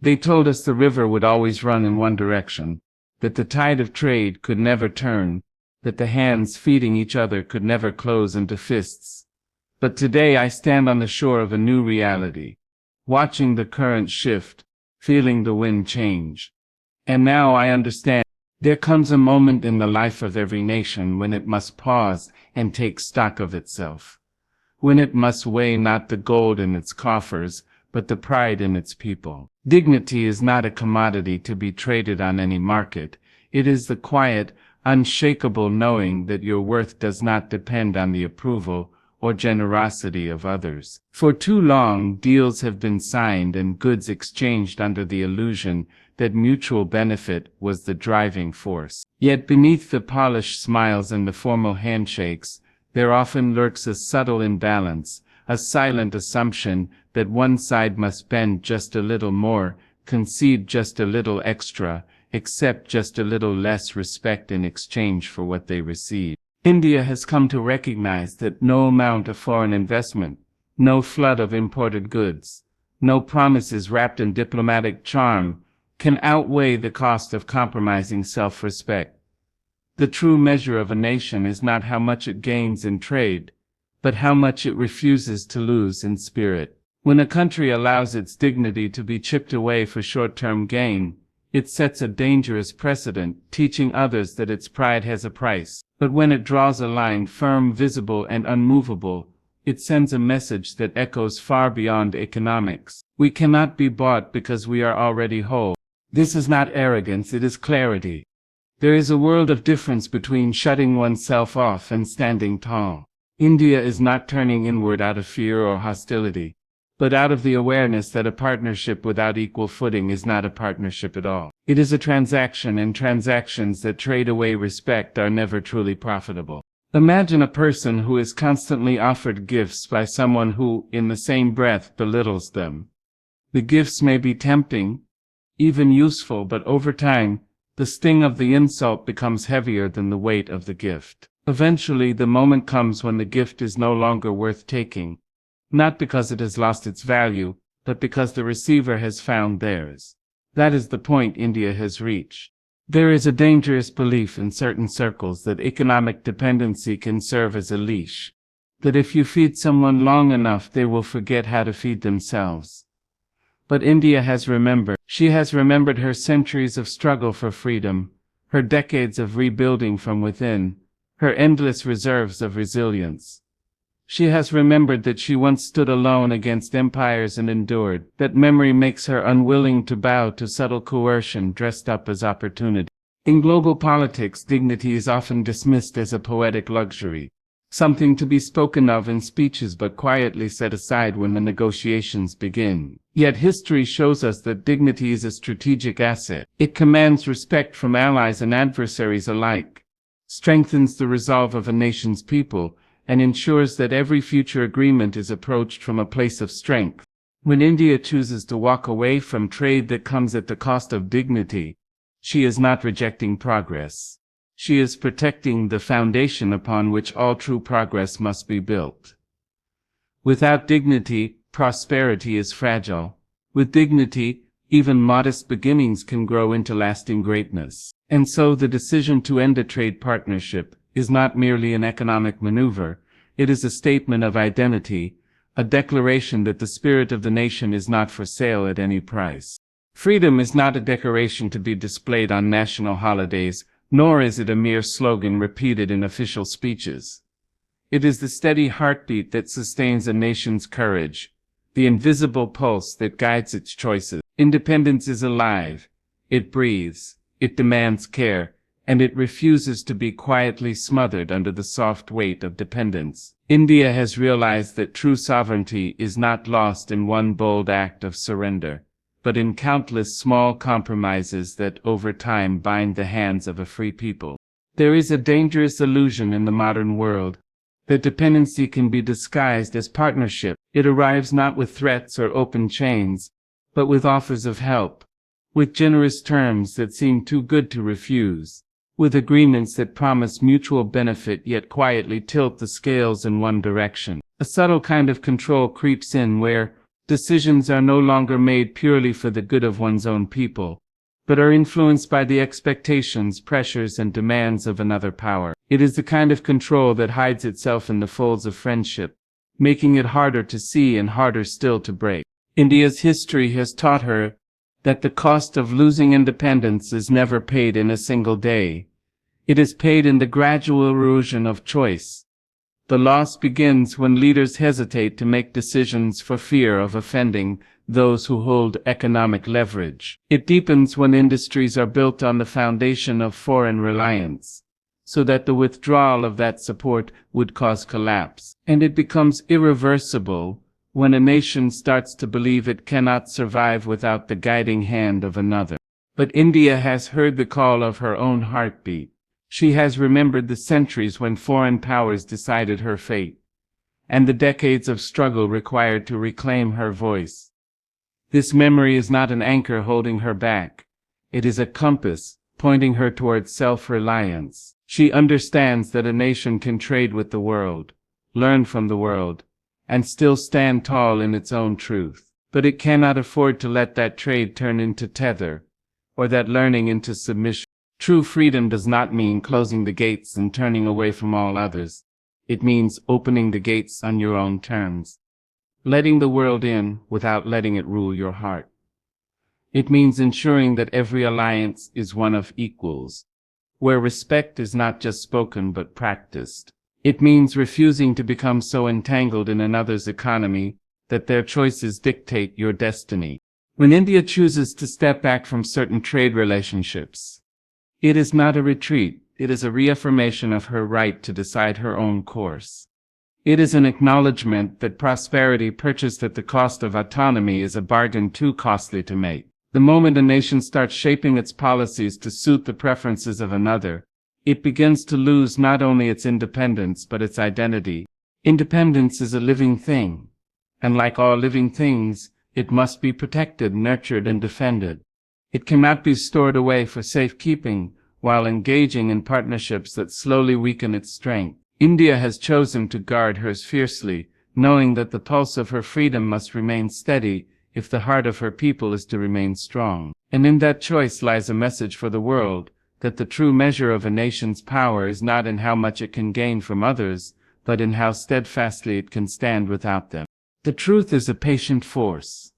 They told us the river would always run in one direction, that the tide of trade could never turn, that the hands feeding each other could never close into fists. But today I stand on the shore of a new reality, watching the current shift, feeling the wind change. And now I understand. There comes a moment in the life of every nation when it must pause and take stock of itself. When it must weigh not the gold in its coffers, but the pride in its people. Dignity is not a commodity to be traded on any market. It is the quiet, unshakable knowing that your worth does not depend on the approval or generosity of others. For too long, deals have been signed and goods exchanged under the illusion that mutual benefit was the driving force. Yet beneath the polished smiles and the formal handshakes, there often lurks a subtle imbalance, a silent assumption that one side must bend just a little more, concede just a little extra, accept just a little less respect in exchange for what they receive. India has come to recognize that no amount of foreign investment, no flood of imported goods, no promises wrapped in diplomatic charm, can outweigh the cost of compromising self-respect. The true measure of a nation is not how much it gains in trade, but how much it refuses to lose in spirit. When a country allows its dignity to be chipped away for short-term gain, it sets a dangerous precedent, teaching others that its pride has a price. But when it draws a line firm, visible, and unmovable, it sends a message that echoes far beyond economics. We cannot be bought because we are already whole. This is not arrogance, it is clarity. There is a world of difference between shutting oneself off and standing tall. India is not turning inward out of fear or hostility, but out of the awareness that a partnership without equal footing is not a partnership at all. It is a transaction, and transactions that trade away respect are never truly profitable. Imagine a person who is constantly offered gifts by someone who, in the same breath, belittles them. The gifts may be tempting, even useful, but over time, the sting of the insult becomes heavier than the weight of the gift. Eventually, the moment comes when the gift is no longer worth taking, not because it has lost its value, but because the receiver has found theirs. That is the point India has reached. There is a dangerous belief in certain circles that economic dependency can serve as a leash, that if you feed someone long enough, they will forget how to feed themselves. But India has remembered. She has remembered her centuries of struggle for freedom, her decades of rebuilding from within, her endless reserves of resilience. She has remembered that she once stood alone against empires and endured. That memory makes her unwilling to bow to subtle coercion dressed up as opportunity. In global politics, dignity is often dismissed as a poetic luxury, something to be spoken of in speeches but quietly set aside when the negotiations begin. Yet history shows us that dignity is a strategic asset. It commands respect from allies and adversaries alike, strengthens the resolve of a nation's people, and ensures that every future agreement is approached from a place of strength. When India chooses to walk away from trade that comes at the cost of dignity, she is not rejecting progress. She is protecting the foundation upon which all true progress must be built. Without dignity, prosperity is fragile. With dignity, even modest beginnings can grow into lasting greatness. And so the decision to end a trade partnership is not merely an economic maneuver, it is a statement of identity, a declaration that the spirit of the nation is not for sale at any price. Freedom is not a decoration to be displayed on national holidays, nor is it a mere slogan repeated in official speeches. It is the steady heartbeat that sustains a nation's courage, the invisible pulse that guides its choices. Independence is alive, it breathes, it demands care, and it refuses to be quietly smothered under the soft weight of dependence. India has realized that true sovereignty is not lost in one bold act of surrender, but in countless small compromises that over time bind the hands of a free people. There is a dangerous illusion in the modern world that dependency can be disguised as partnership. It arrives not with threats or open chains, but with offers of help, with generous terms that seem too good to refuse, with agreements that promise mutual benefit yet quietly tilt the scales in one direction. A subtle kind of control creeps in where, Decisions are no longer made purely for the good of one's own people, but are influenced by the expectations, pressures, and demands of another power. It is the kind of control that hides itself in the folds of friendship, making it harder to see and harder still to break. India's history has taught her that the cost of losing independence is never paid in a single day. It is paid in the gradual erosion of choice. The loss begins when leaders hesitate to make decisions for fear of offending those who hold economic leverage. It deepens when industries are built on the foundation of foreign reliance, so that the withdrawal of that support would cause collapse. And it becomes irreversible when a nation starts to believe it cannot survive without the guiding hand of another. But India has heard the call of her own heartbeat. She has remembered the centuries when foreign powers decided her fate, and the decades of struggle required to reclaim her voice. This memory is not an anchor holding her back. It is a compass pointing her towards self-reliance. She understands that a nation can trade with the world, learn from the world, and still stand tall in its own truth. But it cannot afford to let that trade turn into tether, or that learning into submission. True freedom does not mean closing the gates and turning away from all others. It means opening the gates on your own terms, letting the world in without letting it rule your heart. It means ensuring that every alliance is one of equals, where respect is not just spoken but practiced. It means refusing to become so entangled in another's economy that their choices dictate your destiny. When India chooses to step back from certain trade relationships, it is not a retreat, it is a reaffirmation of her right to decide her own course. It is an acknowledgement that prosperity purchased at the cost of autonomy is a bargain too costly to make. The moment a nation starts shaping its policies to suit the preferences of another, it begins to lose not only its independence but its identity. Independence is a living thing, and like all living things, it must be protected, nurtured, and defended. It cannot be stored away for safekeeping while engaging in partnerships that slowly weaken its strength. India has chosen to guard hers fiercely, knowing that the pulse of her freedom must remain steady if the heart of her people is to remain strong. And in that choice lies a message for the world, that the true measure of a nation's power is not in how much it can gain from others, but in how steadfastly it can stand without them. The truth is a patient force.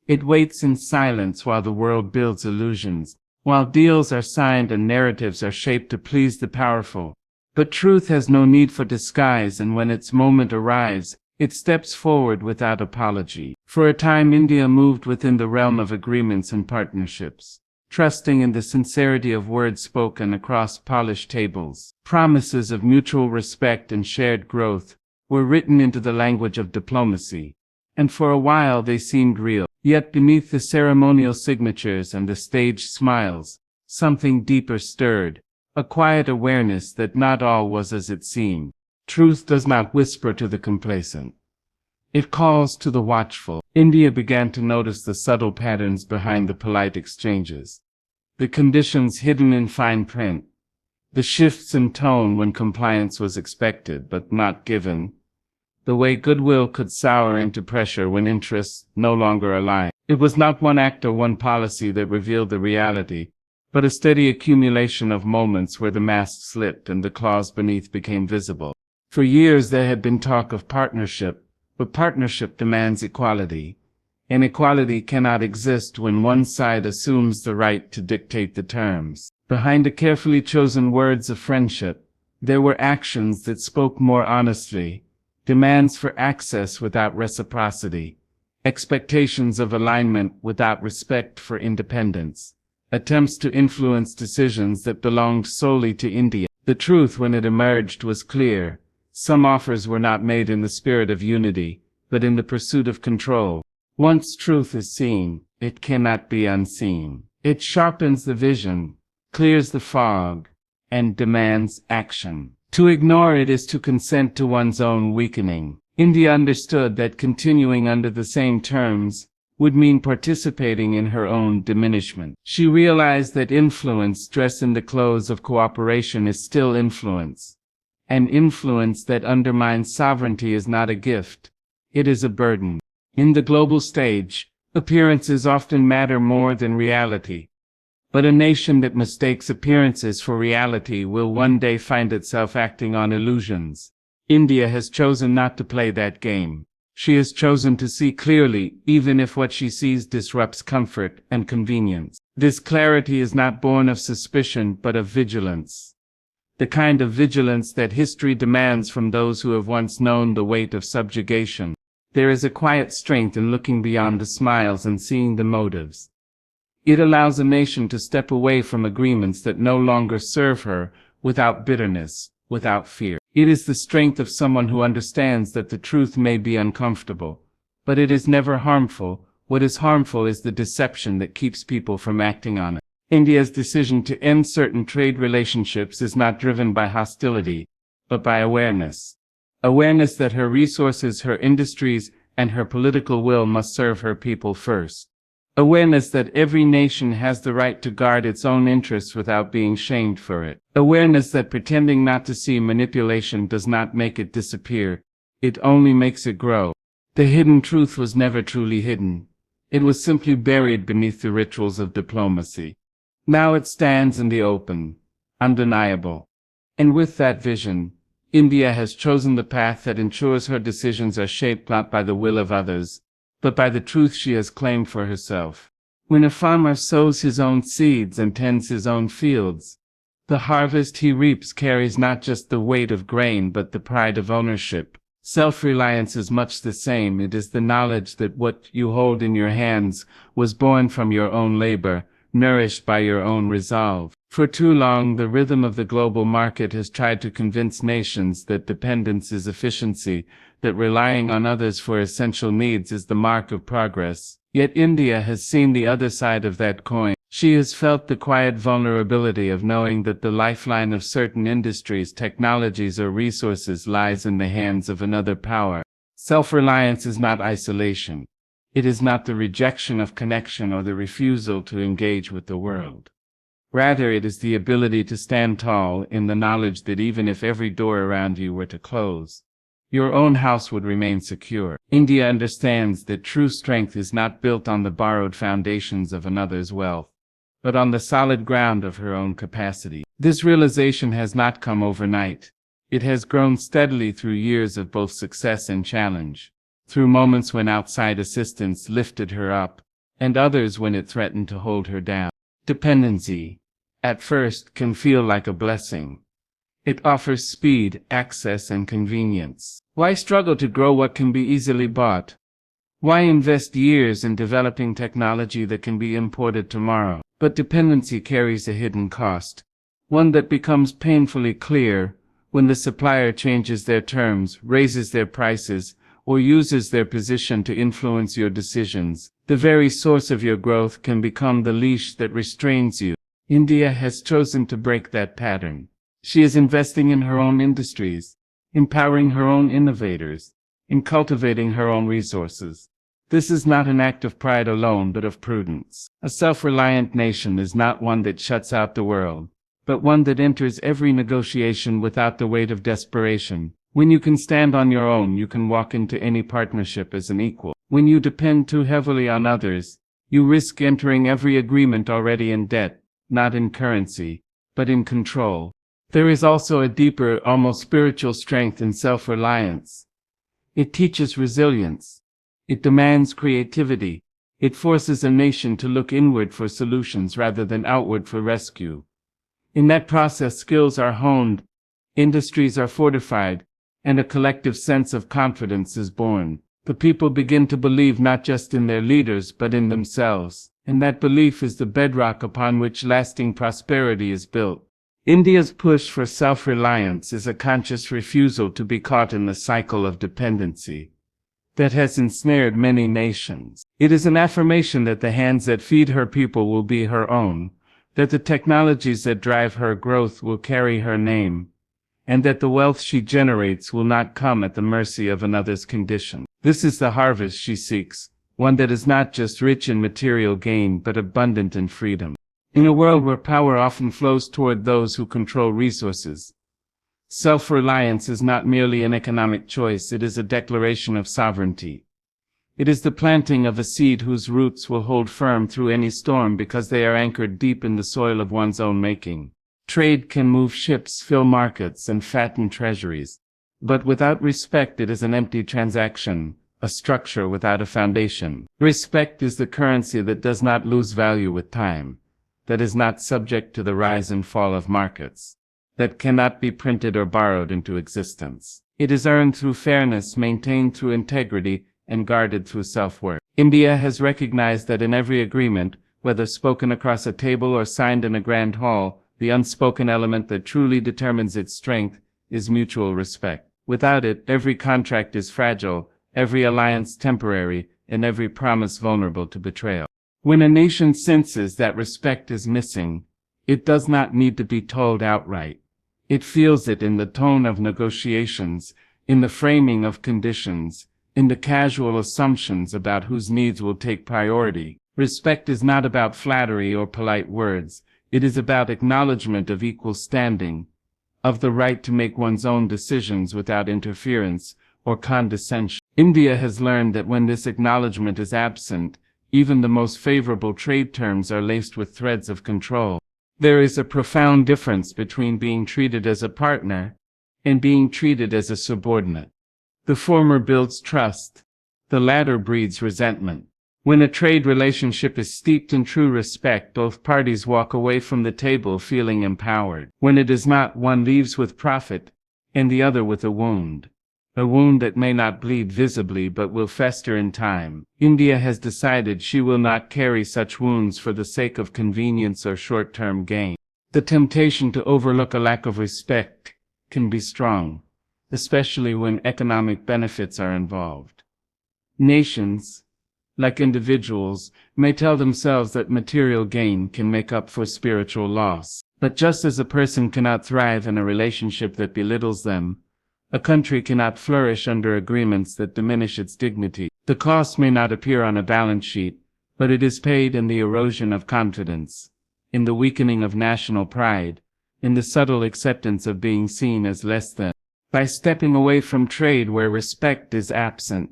It waits in silence while the world builds illusions, while deals are signed and narratives are shaped to please the powerful. But truth has no need for disguise, and when its moment arrives, it steps forward without apology. For a time, India moved within the realm of agreements and partnerships, trusting in the sincerity of words spoken across polished tables. Promises of mutual respect and shared growth were written into the language of diplomacy, and for a while they seemed real. Yet beneath the ceremonial signatures and the staged smiles, something deeper stirred, a quiet awareness that not all was as it seemed. Truth does not whisper to the complacent. It calls to the watchful. India began to notice the subtle patterns behind the polite exchanges, the conditions hidden in fine print, the shifts in tone when compliance was expected but not given, the way goodwill could sour into pressure when interests no longer aligned. It was not one act or one policy that revealed the reality, but a steady accumulation of moments where the mask slipped and the claws beneath became visible. For years there had been talk of partnership, but partnership demands equality, and equality cannot exist when one side assumes the right to dictate the terms. Behind the carefully chosen words of friendship, there were actions that spoke more honestly, demands for access without reciprocity, expectations of alignment without respect for independence, attempts to influence decisions that belonged solely to India. The truth, when it emerged, was clear. Some offers were not made in the spirit of unity, but in the pursuit of control. Once truth is seen, it cannot be unseen. It sharpens the vision, clears the fog, and demands action. To ignore it is to consent to one's own weakening. India understood that continuing under the same terms would mean participating in her own diminishment. She realized that influence dressed in the clothes of cooperation is still influence, and influence that undermines sovereignty is not a gift, it is a burden. In the global stage, appearances often matter more than reality. But a nation that mistakes appearances for reality will one day find itself acting on illusions. India has chosen not to play that game. She has chosen to see clearly, even if what she sees disrupts comfort and convenience. This clarity is not born of suspicion but of vigilance. The kind of vigilance that history demands from those who have once known the weight of subjugation. There is a quiet strength in looking beyond the smiles and seeing the motives. It allows a nation to step away from agreements that no longer serve her, without bitterness, without fear. It is the strength of someone who understands that the truth may be uncomfortable, but it is never harmful. What is harmful is the deception that keeps people from acting on it. India's decision to end certain trade relationships is not driven by hostility, but by awareness. Awareness that her resources, her industries, and her political will must serve her people first. Awareness that every nation has the right to guard its own interests without being shamed for it. Awareness that pretending not to see manipulation does not make it disappear, it only makes it grow. The hidden truth was never truly hidden. It was simply buried beneath the rituals of diplomacy. Now it stands in the open, undeniable. And with that vision, India has chosen the path that ensures her decisions are shaped not by the will of others, but by the truth she has claimed for herself. When a farmer sows his own seeds and tends his own fields, the harvest he reaps carries not just the weight of grain but the pride of ownership. Self-reliance is much the same. It is the knowledge that what you hold in your hands was born from your own labor, nourished by your own resolve. For too long, the rhythm of the global market has tried to convince nations that dependence is efficiency, that relying on others for essential needs is the mark of progress. Yet India has seen the other side of that coin. She has felt the quiet vulnerability of knowing that the lifeline of certain industries, technologies, or resources lies in the hands of another power. Self-reliance is not isolation. It is not the rejection of connection or the refusal to engage with the world. Rather, it is the ability to stand tall in the knowledge that even if every door around you were to close, your own house would remain secure. India understands that true strength is not built on the borrowed foundations of another's wealth, but on the solid ground of her own capacity. This realization has not come overnight. It has grown steadily through years of both success and challenge, through moments when outside assistance lifted her up, and others when it threatened to hold her down. Dependency, at first, can feel like a blessing. It offers speed, access, and convenience. Why struggle to grow what can be easily bought? Why invest years in developing technology that can be imported tomorrow? But dependency carries a hidden cost, one that becomes painfully clear when the supplier changes their terms, raises their prices, or uses their position to influence your decisions. The very source of your growth can become the leash that restrains you. India has chosen to break that pattern. She is investing in her own industries, empowering her own innovators, and cultivating her own resources. This is not an act of pride alone, but of prudence. A self-reliant nation is not one that shuts out the world, but one that enters every negotiation without the weight of desperation. When you can stand on your own, you can walk into any partnership as an equal. When you depend too heavily on others, you risk entering every agreement already in debt, not in currency, but in control. There is also a deeper, almost spiritual strength in self-reliance. It teaches resilience. It demands creativity. It forces a nation to look inward for solutions rather than outward for rescue. In that process, skills are honed, industries are fortified, and a collective sense of confidence is born. The people begin to believe not just in their leaders but in themselves, and that belief is the bedrock upon which lasting prosperity is built. India's push for self-reliance is a conscious refusal to be caught in the cycle of dependency that has ensnared many nations. It is an affirmation that the hands that feed her people will be her own, that the technologies that drive her growth will carry her name, and that the wealth she generates will not come at the mercy of another's condition. This is the harvest she seeks, one that is not just rich in material gain but abundant in freedom. In a world where power often flows toward those who control resources, self-reliance is not merely an economic choice, it is a declaration of sovereignty. It is the planting of a seed whose roots will hold firm through any storm because they are anchored deep in the soil of one's own making. Trade can move ships, fill markets, and fatten treasuries. But without respect it is an empty transaction, a structure without a foundation. Respect is the currency that does not lose value with time, that is not subject to the rise and fall of markets, that cannot be printed or borrowed into existence. It is earned through fairness, maintained through integrity, and guarded through self-worth. India has recognized that in every agreement, whether spoken across a table or signed in a grand hall, the unspoken element that truly determines its strength is mutual respect. Without it, every contract is fragile, every alliance temporary, and every promise vulnerable to betrayal. When a nation senses that respect is missing, it does not need to be told outright. It feels it in the tone of negotiations, in the framing of conditions, in the casual assumptions about whose needs will take priority. Respect is not about flattery or polite words. It is about acknowledgement of equal standing, of the right to make one's own decisions without interference or condescension. India has learned that when this acknowledgement is absent, even the most favorable trade terms are laced with threads of control. There is a profound difference between being treated as a partner and being treated as a subordinate. The former builds trust, the latter breeds resentment. When a trade relationship is steeped in true respect, both parties walk away from the table feeling empowered. When it is not, one leaves with profit, and the other with a wound that may not bleed visibly but will fester in time. India has decided she will not carry such wounds for the sake of convenience or short-term gain. The temptation to overlook a lack of respect can be strong, especially when economic benefits are involved. Nations, like individuals, may tell themselves that material gain can make up for spiritual loss. But just as a person cannot thrive in a relationship that belittles them, a country cannot flourish under agreements that diminish its dignity. The cost may not appear on a balance sheet, but it is paid in the erosion of confidence, in the weakening of national pride, in the subtle acceptance of being seen as less than. By stepping away from trade where respect is absent,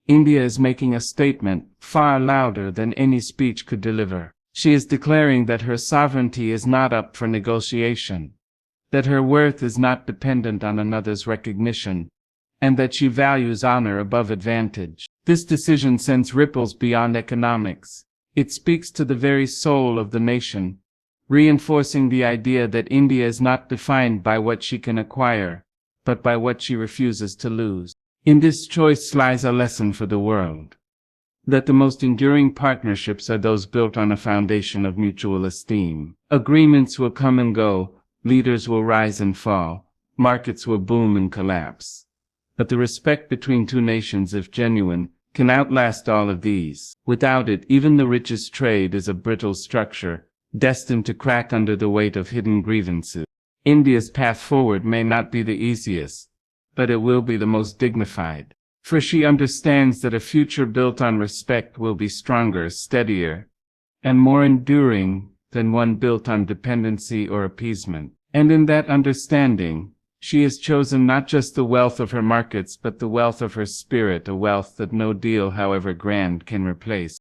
India is making a statement far louder than any speech could deliver. She is declaring that her sovereignty is not up for negotiation, that her worth is not dependent on another's recognition, and that she values honor above advantage. This decision sends ripples beyond economics. It speaks to the very soul of the nation, reinforcing the idea that India is not defined by what she can acquire, but by what she refuses to lose. In this choice lies a lesson for the world, that the most enduring partnerships are those built on a foundation of mutual esteem. Agreements will come and go, leaders will rise and fall, markets will boom and collapse. But the respect between two nations, if genuine, can outlast all of these. Without it, even the richest trade is a brittle structure, destined to crack under the weight of hidden grievances. India's path forward may not be the easiest, but it will be the most dignified. For she understands that a future built on respect will be stronger, steadier, and more enduring than one built on dependency or appeasement. And in that understanding, she has chosen not just the wealth of her markets but the wealth of her spirit, a wealth that no deal, however grand, can replace.